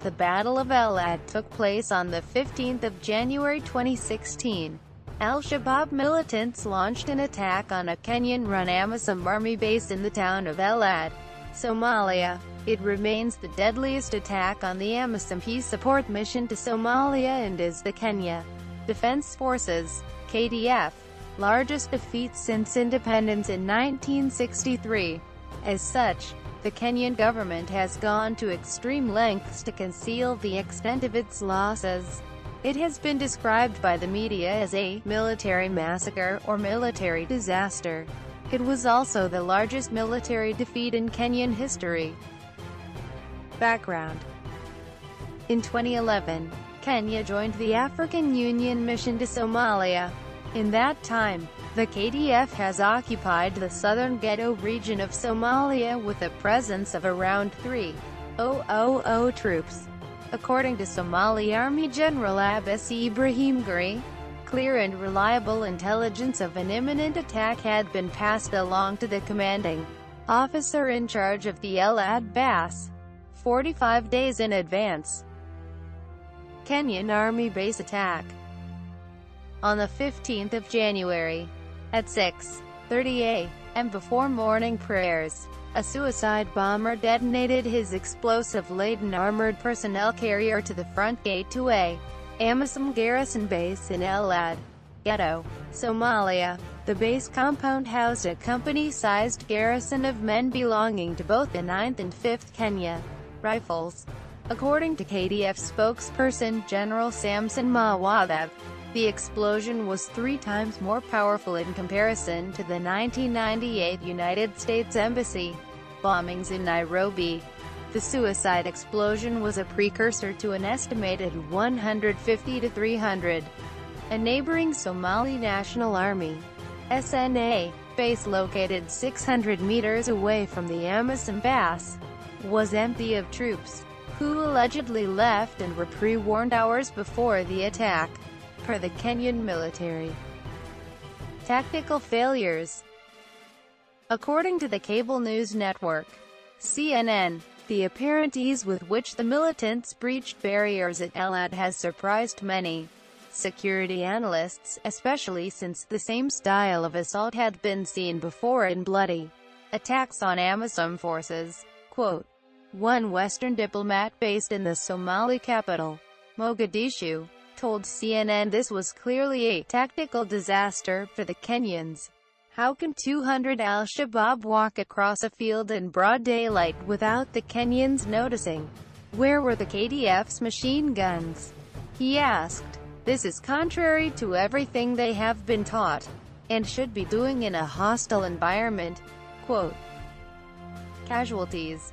The Battle of El Ad took place on the 15th of January 2016. Al-Shabaab militants launched an attack on a Kenyan-run AMISOM army base in the town of El Ad, Somalia. It remains the deadliest attack on the AMISOM peace support mission to Somalia and is the Kenya Defense Forces, KDF, largest defeat since independence in 1963. As such, the Kenyan government has gone to extreme lengths to conceal the extent of its losses. It has been described by the media as a military massacre or military disaster. It was also the largest military defeat in Kenyan history. Background: in 2011, Kenya joined the African Union mission to Somalia. In that time, the KDF has occupied the southern ghetto region of Somalia with a presence of around 3,000 troops. According to Somali Army General Abbas Ibrahim Guri, clear and reliable intelligence of an imminent attack had been passed along to the commanding officer in charge of the El Ad base 45 days in advance. Kenyan Army base attack. On the 15th of January, at 6:30 a.m. before morning prayers, a suicide bomber detonated his explosive-laden armored personnel carrier to the front gate to a AMISOM garrison base in El Ad, Ghetto, Somalia. The base compound housed a company-sized garrison of men belonging to both the 9th and 5th Kenya Rifles. According to KDF spokesperson General Samson Mawadab, the explosion was 3 times more powerful in comparison to the 1998 United States Embassy bombings in Nairobi. The suicide explosion was a precursor to an estimated 150 to 300. A neighboring Somali National Army (SNA) base located 600 meters away from the AMISOM base was empty of troops, who allegedly left and were pre-warned hours before the attack, per the Kenyan military. Tactical failures. According to the cable news network CNN, the apparent ease with which the militants breached barriers at El Ad has surprised many security analysts, especially since the same style of assault had been seen before in bloody attacks on AMISOM forces. Quote, one Western diplomat based in the Somali capital, Mogadishu, told CNN this was clearly a tactical disaster for the Kenyans. How can 200 al-Shabaab walk across a field in broad daylight without the Kenyans noticing? Where were the KDF's machine guns? He asked. This is contrary to everything they have been taught, and should be doing in a hostile environment. Quote, Casualties.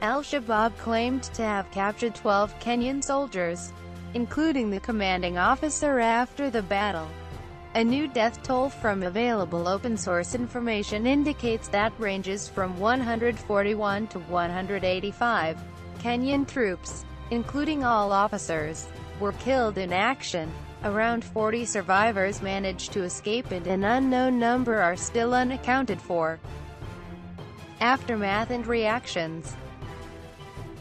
Al-Shabaab claimed to have captured 12 Kenyan soldiers, including the commanding officer after the battle. A new death toll from available open-source information indicates that ranges from 141 to 185. Kenyan troops, including all officers, were killed in action. Around 40 survivors managed to escape and an unknown number are still unaccounted for. Aftermath and reactions.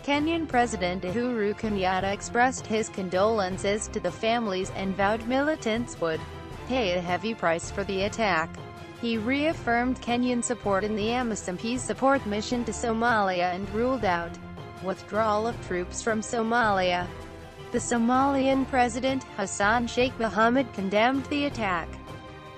Kenyan President Uhuru Kenyatta expressed his condolences to the families and vowed militants would pay a heavy price for the attack. He reaffirmed Kenyan support in the AMISOM peace support mission to Somalia and ruled out withdrawal of troops from Somalia. The Somalian President Hassan Sheikh Mohamud condemned the attack.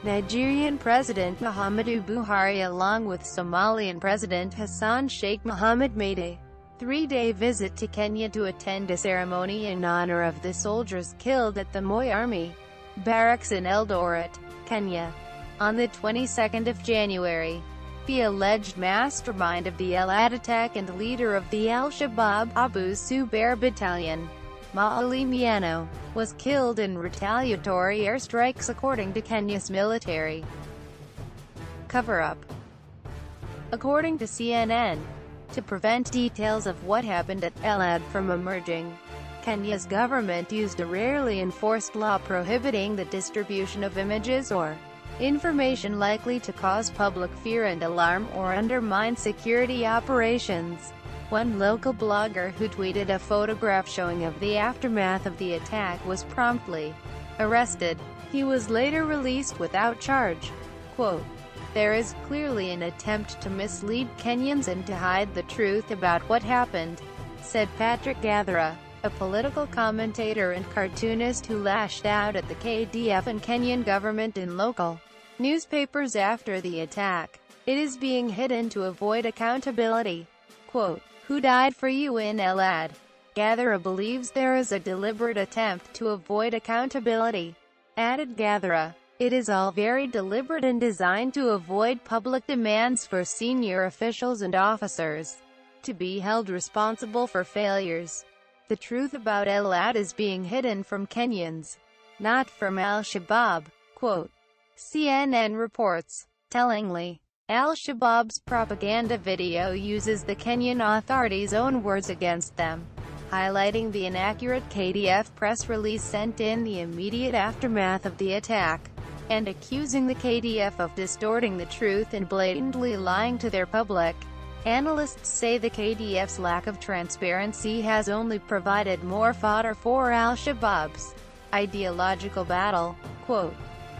Nigerian President Muhammadu Buhari along with Somalian President Hassan Sheikh Mohamud made a 3-day visit to Kenya to attend a ceremony in honor of the soldiers killed at the Moi Army Barracks in Eldoret, Kenya, on the 22nd of January. The alleged mastermind of the El Ad attack and leader of the Al-Shabaab Abu Zubair Battalion, Maali Miano, was killed in retaliatory airstrikes according to Kenya's military cover-up. According to CNN, to prevent details of what happened at El Ad from emerging, Kenya's government used a rarely enforced law prohibiting the distribution of images or information likely to cause public fear and alarm or undermine security operations. One local blogger who tweeted a photograph showing of the aftermath of the attack was promptly arrested. He was later released without charge. Quote, "There is clearly an attempt to mislead Kenyans and to hide the truth about what happened," said Patrick Gathera, a political commentator and cartoonist who lashed out at the KDF and Kenyan government in local newspapers after the attack. "It is being hidden to avoid accountability." Quote, "Who died for you in Adde?" Gathera believes there is a deliberate attempt to avoid accountability. Added Gathera, "It is all very deliberate and designed to avoid public demands for senior officials and officers to be held responsible for failures. The truth about Adde is being hidden from Kenyans, not from al-Shabaab." Quote, CNN reports. Tellingly, al-Shabaab's propaganda video uses the Kenyan authorities' own words against them, highlighting the inaccurate KDF press release sent in the immediate aftermath of the attack, and accusing the KDF of distorting the truth and blatantly lying to their public. Analysts say the KDF's lack of transparency has only provided more fodder for al-Shabaab's ideological battle. Quote,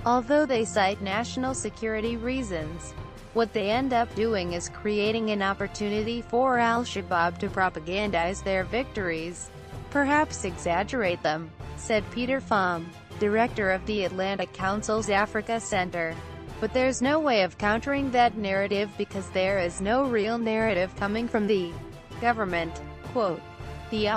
"Although they cite national security reasons, what they end up doing is creating an opportunity for al-Shabaab to propagandize their victories, perhaps exaggerate them," said Peter Pham, director of the Atlantic Council's Africa Center. "But there's no way of countering that narrative because there is no real narrative coming from the government." Quote, "The